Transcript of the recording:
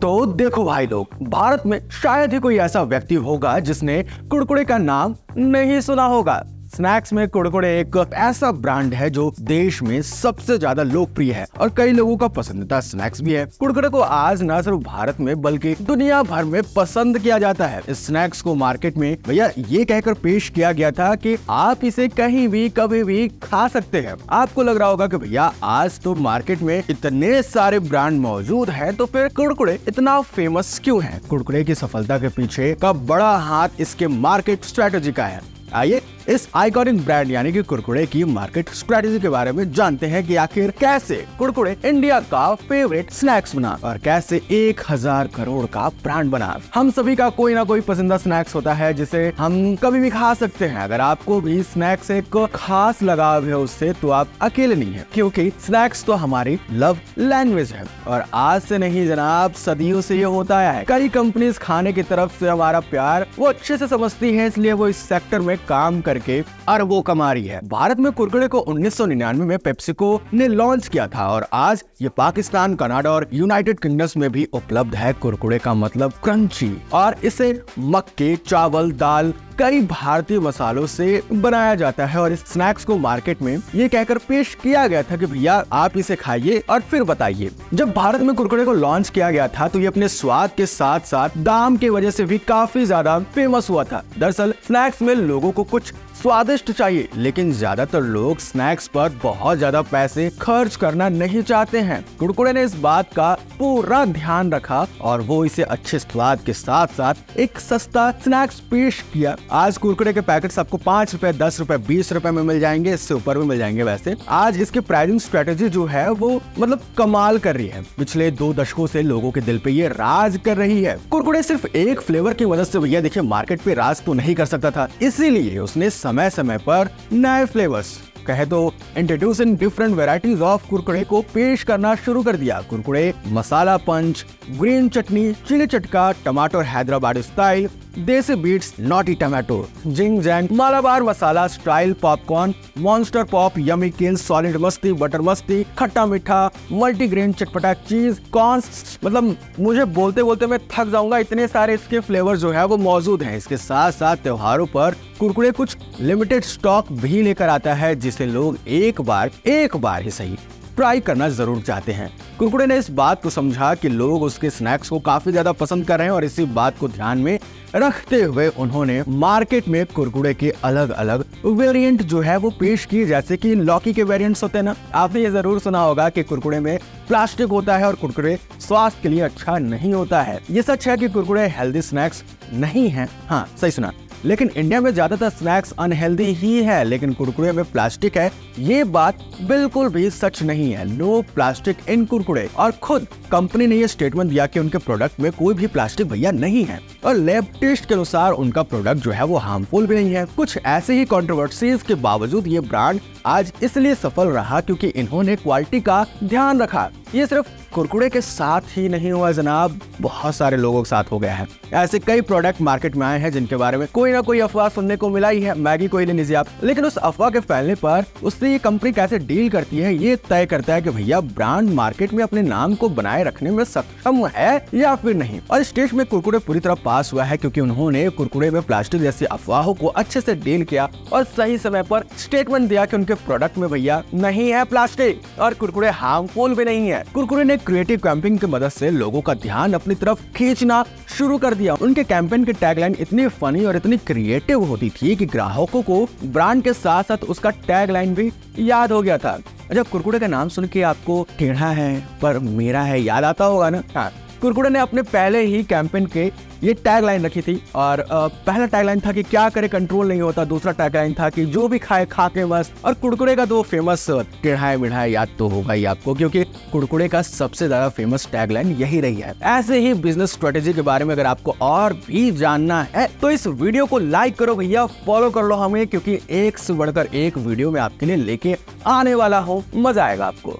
तो देखो भाई लोग, भारत में शायद ही कोई ऐसा व्यक्ति होगा जिसने कुरकुरे का नाम नहीं सुना होगा। स्नैक्स में कुरकुरे एक ऐसा ब्रांड है जो देश में सबसे ज्यादा लोकप्रिय है और कई लोगों का पसंदीदा स्नैक्स भी है। कुरकुरे को आज न सिर्फ भारत में बल्कि दुनिया भर में पसंद किया जाता है। इस स्नैक्स को मार्केट में भैया ये कहकर पेश किया गया था कि आप इसे कहीं भी कभी भी खा सकते हैं। आपको लग रहा होगा कि भैया आज तो मार्केट में इतने सारे ब्रांड मौजूद हैं, तो फिर कुरकुरे इतना फेमस क्यों है? कुरकुरे की सफलता के पीछे का बड़ा हाथ इसके मार्केट स्ट्रेटेजी का है। आइए इस आइकॉनिक ब्रांड यानी कि कुरकुरे की मार्केट स्ट्रेटेजी के बारे में जानते हैं कि आखिर कैसे कुरकुरे इंडिया का फेवरेट स्नैक्स बना और कैसे 1000 करोड़ का ब्रांड बना। हम सभी का कोई ना कोई पसंदीदा स्नैक्स होता है जिसे हम कभी भी खा सकते हैं। अगर आपको भी स्नैक्स से खास लगाव है उससे, तो आप अकेले नहीं है, क्योंकि स्नैक्स तो हमारी लव लैंग्वेज है और आज से नहीं जनाब, सदियों से ये होता आया है। कई कंपनीज खाने की तरफ से हमारा प्यार वो अच्छे से समझती है, इसलिए वो इस सेक्टर में काम करके अरबों कमा रही है। भारत में कुरकुरे को 1999 में पेप्सिको ने लॉन्च किया था और आज ये पाकिस्तान, कनाडा और यूनाइटेड किंगडम में भी उपलब्ध है। कुरकुरे का मतलब क्रंची और इसे मक्के, चावल, दाल, कई भारतीय मसालों से बनाया जाता है और इस स्नैक्स को मार्केट में ये कहकर पेश किया गया था कि भैया आप इसे खाइए और फिर बताइए। जब भारत में कुरकुरे को लॉन्च किया गया था तो ये अपने स्वाद के साथ साथ दाम की वजह से भी काफी ज्यादा फेमस हुआ था। दरअसल स्नैक्स में लोगों को कुछ स्वादिष्ट चाहिए, लेकिन ज्यादातर लोग स्नैक्स पर बहुत ज्यादा पैसे खर्च करना नहीं चाहते हैं। कुरकुरे ने इस बात का पूरा ध्यान रखा और वो इसे अच्छे स्वाद के साथ साथ एक सस्ता स्नैक्स पेश किया। आज कुरकुरे के पैकेट्स आपको 5 रुपए, 10 रुपए, 20 रुपए में मिल जाएंगे, इससे ऊपर भी मिल जाएंगे। वैसे आज इसकी प्राइसिंग स्ट्रेटेजी जो है वो मतलब कमाल कर रही है। पिछले 2 दशकों से लोगों के दिल पे ये राज कर रही है। कुरकुरे सिर्फ एक फ्लेवर की मदद से भैया देखिए मार्केट पे राज तो नहीं कर सकता था, इसीलिए उसने समय समय पर नए फ्लेवर्स कहे तो introduce in different varieties of Kurkure को पेश करना शुरू कर दिया। Kurkure masala punch, green chutney, chilli chatka, tomato Hyderabadi style, desi beats, naughty tomato, zing zang, Malabar masala style, popcorn, monster pop, yummy kills, solid masti, butter masti, khatta मीठा, मल्टीग्रेन चटपटा, चीज कॉर्न्स, मतलब मुझे बोलते बोलते मैं थक जाऊंगा, इतने सारे इसके फ्लेवर जो है वो मौजूद हैं। इसके साथ साथ त्योहारों पर कुरकुरे कुछ लिमिटेड स्टॉक भी लेकर आता है जिसे लोग एक बार ही सही ट्राई करना जरूर चाहते हैं। कुरकुरे ने इस बात को समझा कि लोग उसके स्नैक्स को काफी ज्यादा पसंद कर रहे हैं और इसी बात को ध्यान में रखते हुए उन्होंने मार्केट में कुरकुरे के अलग अलग वेरिएंट जो है वो पेश किए, जैसे कि लौकी के वेरिएंट्स होते हैं ना। आपने ये जरूर सुना होगा कि कुरकुरे में प्लास्टिक होता है और कुरकुरे स्वास्थ्य के लिए अच्छा नहीं होता है। ये सच है कि कुरकुरे हेल्दी स्नैक्स नहीं है, हाँ सही सुना, लेकिन इंडिया में ज्यादातर स्नैक्स अनहेल्दी ही है, लेकिन कुरकुरे में प्लास्टिक है ये बात बिल्कुल भी सच नहीं है। No plastic in Kurkure. और खुद कंपनी ने ये स्टेटमेंट दिया कि उनके प्रोडक्ट में कोई भी प्लास्टिक भैया नहीं है और लैब टेस्ट के अनुसार उनका प्रोडक्ट जो है वो हार्मफुल भी नहीं है। कुछ ऐसे ही कंट्रोवर्सीज के बावजूद ये ब्रांड आज इसलिए सफल रहा क्योंकि इन्होंने क्वालिटी का ध्यान रखा। ये सिर्फ कुरकुरे के साथ ही नहीं हुआ जनाब, बहुत सारे लोगों के साथ हो गया है। ऐसे कई प्रोडक्ट मार्केट में आए हैं जिनके बारे में कोई ना कोई अफवाह सुनने को मिला ही है। मैगी को ही ले लीजिए आप, लेकिन उस अफवाह के फैलने पर उससे ये कंपनी कैसे डील करती है ये तय करता है कि भैया ब्रांड मार्केट में अपने नाम को बनाए रखने में सक्षम है या फिर नहीं। और स्टेज में कुरकुरे पूरी तरह पास हुआ है क्योंकि उन्होंने कुरकुरे में प्लास्टिक जैसी अफवाहों को अच्छे से डील किया और सही समय पर स्टेटमेंट दिया कि उनके प्रोडक्ट में भैया नहीं है प्लास्टिक और कुरकुरे हार्मफुल भी नहीं है। कुरकुरे ने क्रिएटिव कैंपेन की मदद से लोगों का ध्यान अपनी तरफ खींचना शुरू कर दिया। उनके कैंपेन की टैगलाइन इतनी फनी और इतनी क्रिएटिव होती थी कि ग्राहकों को ब्रांड के साथ साथ उसका टैगलाइन भी याद हो गया था। अच्छा, कुरकुरे का नाम सुन के आपको टेढ़ा है पर मेरा है याद आता होगा ना? हाँ, कुरकुरे ने अपने पहले ही कैंपेन के ये टैगलाइन रखी थी और पहला टैगलाइन था कि क्या करे कंट्रोल नहीं होता, दूसरा टैगलाइन था कि जो भी खाए खा के बस। और कुरकुरे का तो फेमस टेढ़ाए मिढ़ाए याद तो होगा ही आपको, क्योंकि कुरकुरे का सबसे ज्यादा फेमस टैगलाइन यही रही है। ऐसे ही बिजनेस स्ट्रेटेजी के बारे में अगर आपको और भी जानना है तो इस वीडियो को लाइक करो भैया, फॉलो कर लो हमें, क्योंकि एक से बढ़कर एक वीडियो में आपके लिए लेके आने वाला हूँ, मजा आएगा आपको।